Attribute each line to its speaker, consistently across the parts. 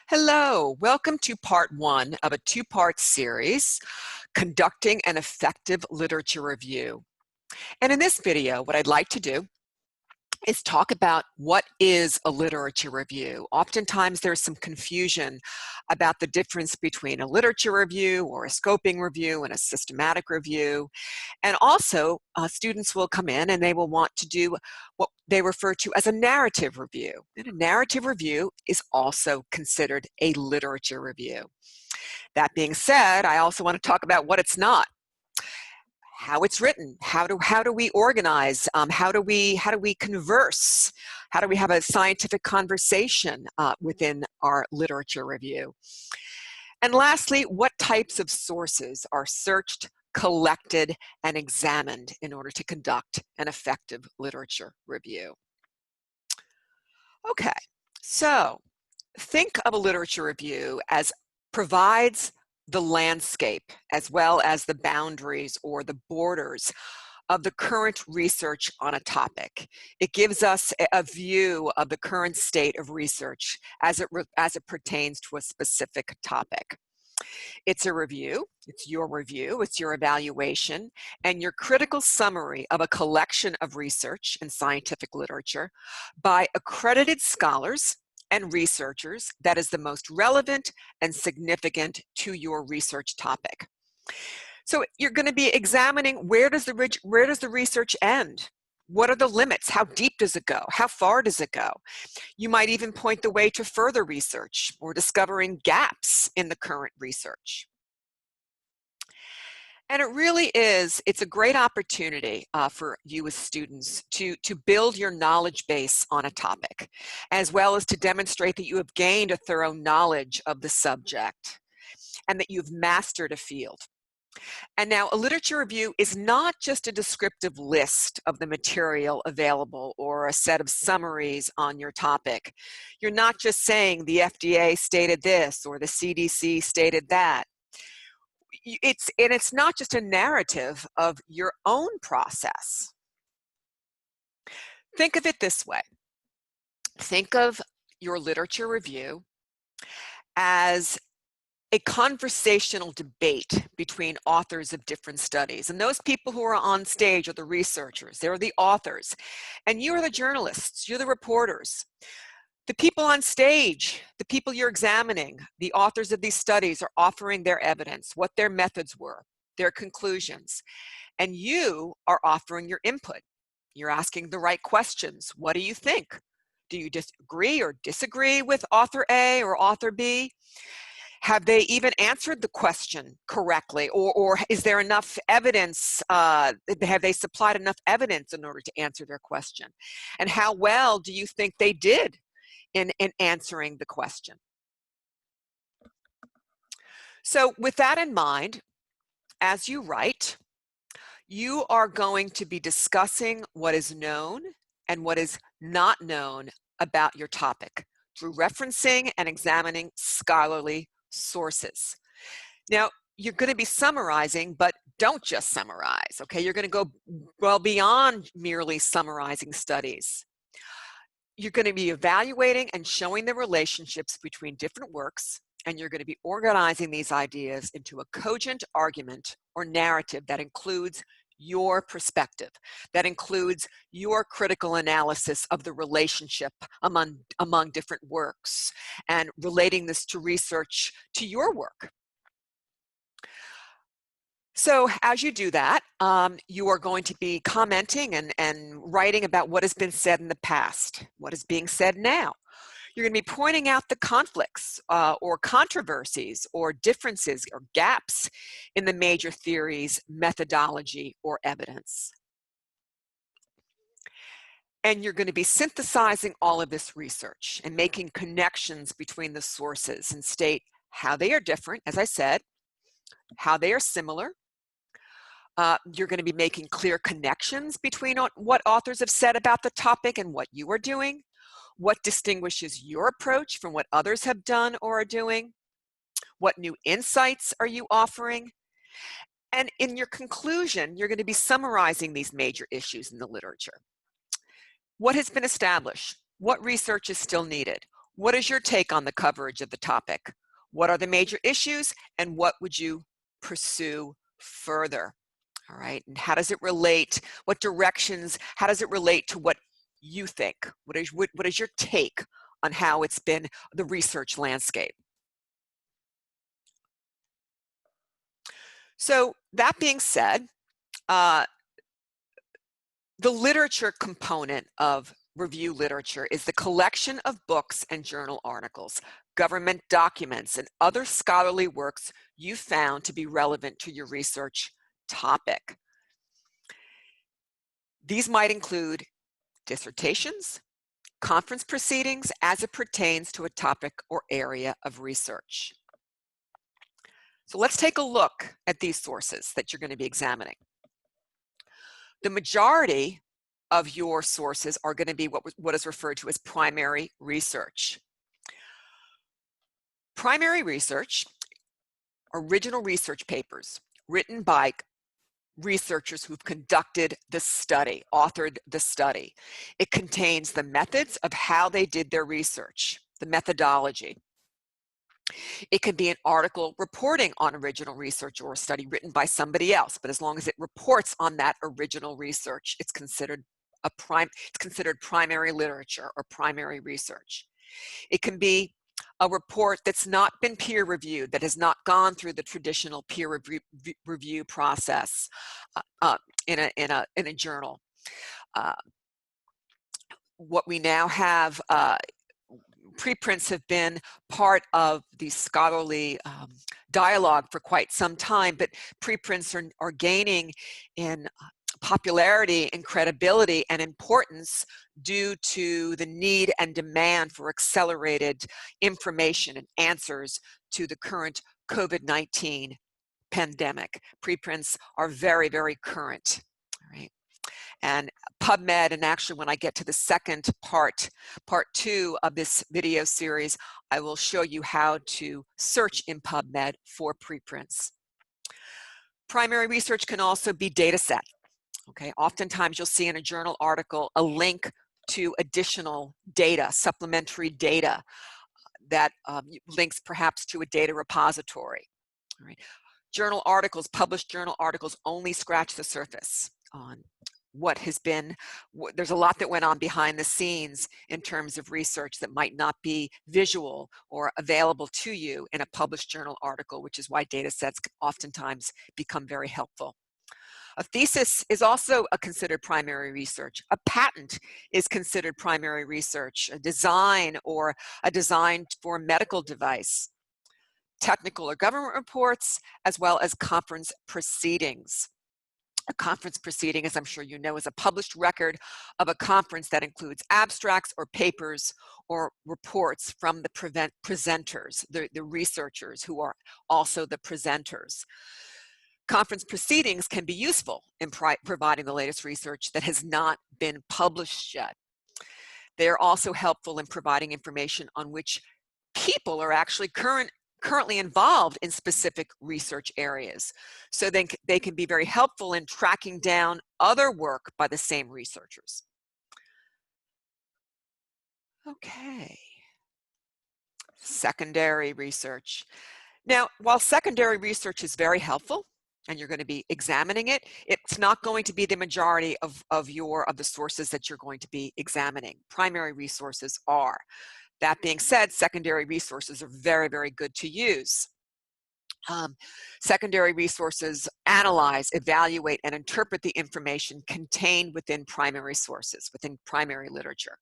Speaker 1: Hello, welcome to part one of a two-part series, Conducting an Effective Literature Review. And in this video, what I'd like to do is talk about what is a literature review. Oftentimes there's some confusion about the difference between a literature review or a scoping review and a systematic review. And also, students will come in and they will want to do what they refer to as a narrative review. And a narrative review is also considered a literature review. That being said, I also want to talk about what it's not. How it's written, how do we organize, how do we converse, how do we have a scientific conversation within our literature review. And lastly, what types of sources are searched, collected, and examined in order to conduct an effective literature review. Okay, so think of a literature review as provides the landscape as well as the boundaries or the borders of the current research on a topic. It gives us a view of the current state of research as it pertains to a specific topic. It's a review, it's your evaluation, and your critical summary of a collection of research and scientific literature by accredited scholars and researchers that is the most relevant and significant to your research topic. So you're going to be examining where does the research end? What are the limits? How deep does it go? How far does it go? You might even point the way to further research or discovering gaps in the current research. And it really is, it's a great opportunity for you as students to build your knowledge base on a topic, as well as to demonstrate that you have gained a thorough knowledge of the subject and that you've mastered a field. And now a literature review is not just a descriptive list of the material available or a set of summaries on your topic. You're not just saying the FDA stated this or the CDC stated that. It's not just a narrative of your own process. Think of it this way. Think of your literature review as a conversational debate between authors of different studies. And those people who are on stage are the researchers, they're the authors. And you are the journalists, you're the reporters. The people on stage, the people you're examining, the authors of these studies are offering their evidence, what their methods were, their conclusions, and you are offering your input. You're asking the right questions. What do you think? Do you agree or disagree with author A or author B? Have they even answered the question correctly? Or is there enough evidence, have they supplied enough evidence in order to answer their question? And how well do you think they did in answering the question? So with that in mind, as you write, you are going to be discussing what is known and what is not known about your topic through referencing and examining scholarly sources. Now, you're going to be summarizing, but don't just summarize, okay? You're going to go well beyond merely summarizing studies. You're going to be evaluating and showing the relationships between different works, and you're going to be organizing these ideas into a cogent argument or narrative that includes your perspective, that includes your critical analysis of the relationship among different works, and relating this to research to your work. So as you do that, you are going to be commenting and writing about what has been said in the past, what is being said now. You're going to be pointing out the conflicts or controversies or differences or gaps in the major theories, methodology, or evidence. And you're going to be synthesizing all of this research and making connections between the sources and state how they are different, as I said, how they are similar. You're going to be making clear connections between what authors have said about the topic and what you are doing. What distinguishes your approach from what others have done or are doing? What new insights are you offering? And in your conclusion, you're going to be summarizing these major issues in the literature. What has been established? What research is still needed? What is your take on the coverage of the topic? What are the major issues, and what would you pursue further? All right, and how does it relate? What directions, how does it relate to what you think? What is your take on how it's been the research landscape? So that being said, the literature component of review literature is the collection of books and journal articles, government documents, and other scholarly works you found to be relevant to your research topic. These might include dissertations, conference proceedings as it pertains to a topic or area of research. So let's take a look at these sources that you're going to be examining. The majority of your sources are going to be what is referred to as primary research. Primary research, original research papers written by researchers who've conducted the study, authored the study. It contains the methods of how they did their research, the methodology. It could be an article reporting on original research or a study written by somebody else, but as long as it reports on that original research, it's considered primary literature or primary research. It can be a report that's not been peer reviewed, that has not gone through the traditional peer review process in a journal. What we now have, preprints have been part of the scholarly dialogue for quite some time, but preprints are gaining in popularity and credibility and importance due to the need and demand for accelerated information and answers to the current COVID-19 pandemic. Preprints are very, very current, all right? And PubMed, and actually when I get to the second part 2 of this video series, I will show you how to search in PubMed for preprints. Primary research can also be data set. Okay, oftentimes you'll see in a journal article a link to additional data, supplementary data that links perhaps to a data repository. All right. Journal articles, published journal articles only scratch the surface on what has been, there's a lot that went on behind the scenes in terms of research that might not be visual or available to you in a published journal article, which is why data sets oftentimes become very helpful. A thesis is also considered primary research. A patent is considered primary research. A design or a design for a medical device. Technical or government reports, as well as conference proceedings. A conference proceeding, as I'm sure you know, is a published record of a conference that includes abstracts or papers or reports from the presenters, the researchers who are also the presenters. Conference proceedings can be useful in providing the latest research that has not been published yet. They are also helpful in providing information on which people are actually currently involved in specific research areas. So then they can be very helpful in tracking down other work by the same researchers. Okay. Secondary research. Now, while secondary research is very helpful, and you're going to be examining it, it's not going to be the majority of the sources that you're going to be examining. Primary resources are. That being said, secondary resources are very, very good to use. Secondary resources analyze, evaluate, and interpret the information contained within primary sources, within primary literature.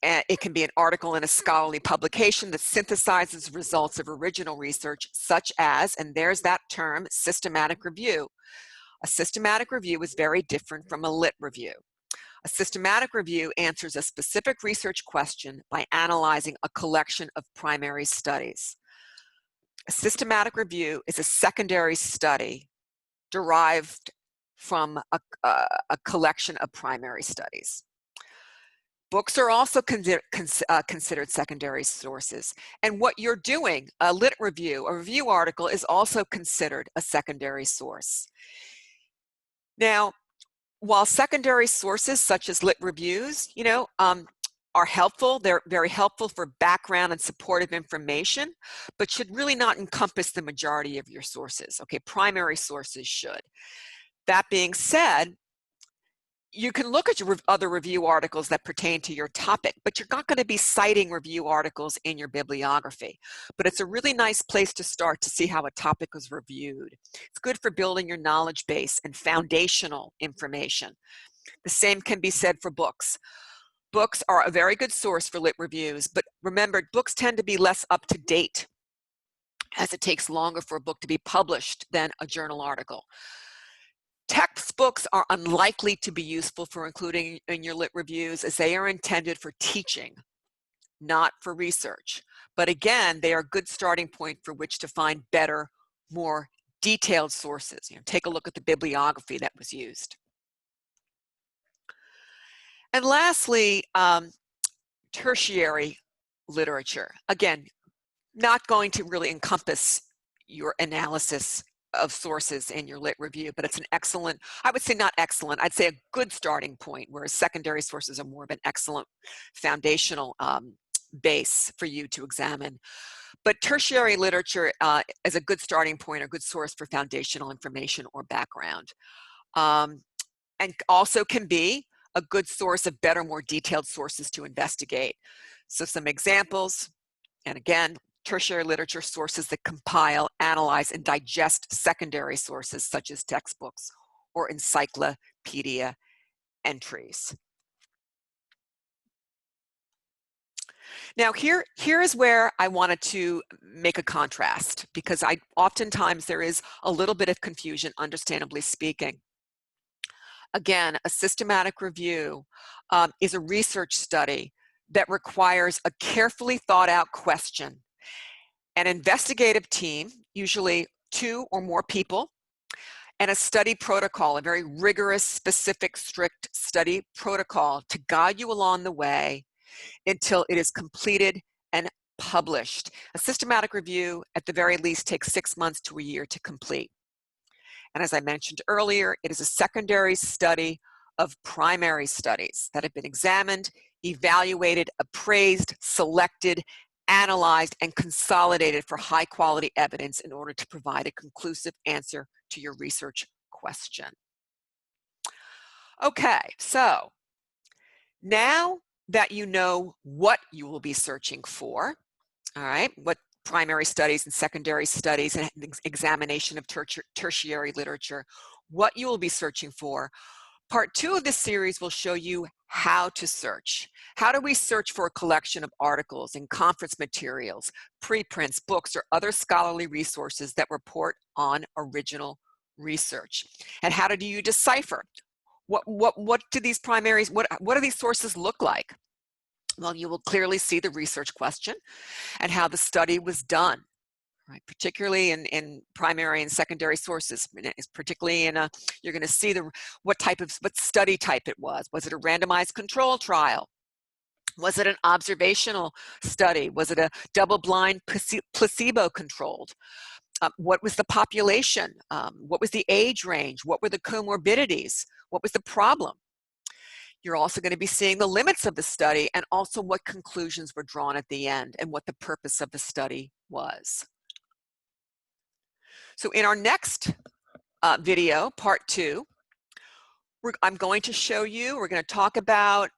Speaker 1: It can be an article in a scholarly publication that synthesizes results of original research, such as, and there's that term, systematic review. A systematic review is very different from a lit review. A systematic review answers a specific research question by analyzing a collection of primary studies. A systematic review is a secondary study derived from a collection of primary studies. Books are also considered secondary sources. And what you're doing, a lit review, a review article, is also considered a secondary source. Now, while secondary sources such as lit reviews, are helpful. They're very helpful for background and supportive information, but should really not encompass the majority of your sources. Okay, primary sources should. That being said, you can look at your other review articles that pertain to your topic, but you're not going to be citing review articles in your bibliography. But it's a really nice place to start to see how a topic was reviewed. It's good for building your knowledge base and foundational information. The same can be said for books. Books are a very good source for lit reviews, but remember, books tend to be less up to date as it takes longer for a book to be published than a journal article. Textbooks are unlikely to be useful for including in your lit reviews as they are intended for teaching, not for research. But again, they are a good starting point for which to find better, more detailed sources. Take a look at the bibliography that was used. And lastly, tertiary literature. Again, not going to really encompass your analysis of sources in your lit review, but it's an excellent, I would say not excellent, I'd say a good starting point, whereas secondary sources are more of an excellent foundational base for you to examine. But tertiary literature is a good starting point, a good source for foundational information or background. And also can be a good source of better, more detailed sources to investigate. So some examples, and again, tertiary literature sources that compile, analyze, and digest secondary sources such as textbooks or encyclopedia entries. Now here is where I wanted to make a contrast, because oftentimes there is a little bit of confusion, understandably speaking. Again, a systematic review is a research study that requires a carefully thought out question. An investigative team, usually 2 or more people, and a study protocol, a very rigorous, specific, strict study protocol to guide you along the way until it is completed and published. A systematic review, at the very least, takes 6 months to a year to complete. And as I mentioned earlier, it is a secondary study of primary studies that have been examined, evaluated, appraised, selected, analyzed, and consolidated for high quality evidence in order to provide a conclusive answer to your research question. Okay, so now that you know what you will be searching for, all right, what primary studies and secondary studies and examination of tertiary literature, what you will be searching for, Part 2 of this series will show you how to search. How do we search for a collection of articles and conference materials, preprints, books, or other scholarly resources that report on original research? And how do you decipher? What do these primaries, what do these sources look like? Well, you will clearly see the research question and how the study was done. Right, particularly in primary and secondary sources, particularly in you're going to see what study type it was. Was it a randomized control trial? Was it an observational study? Was it a double-blind placebo-controlled? What was the population? What was the age range? What were the comorbidities? What was the problem? You're also going to be seeing the limits of the study and also what conclusions were drawn at the end and what the purpose of the study was. So in our next video, part 2, I'm going to show you, we're going to talk about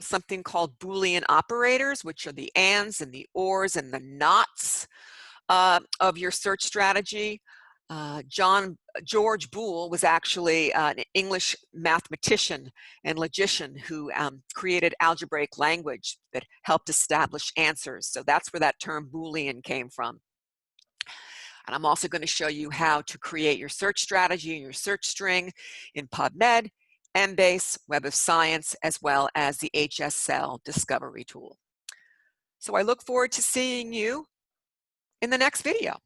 Speaker 1: something called Boolean operators, which are the ands and the ors and the nots of your search strategy. George Boole was actually an English mathematician and logician who created algebraic language that helped establish answers. So that's where that term Boolean came from. And I'm also going to show you how to create your search strategy and your search string in PubMed, Embase, Web of Science, as well as the HSL discovery tool. So I look forward to seeing you in the next video.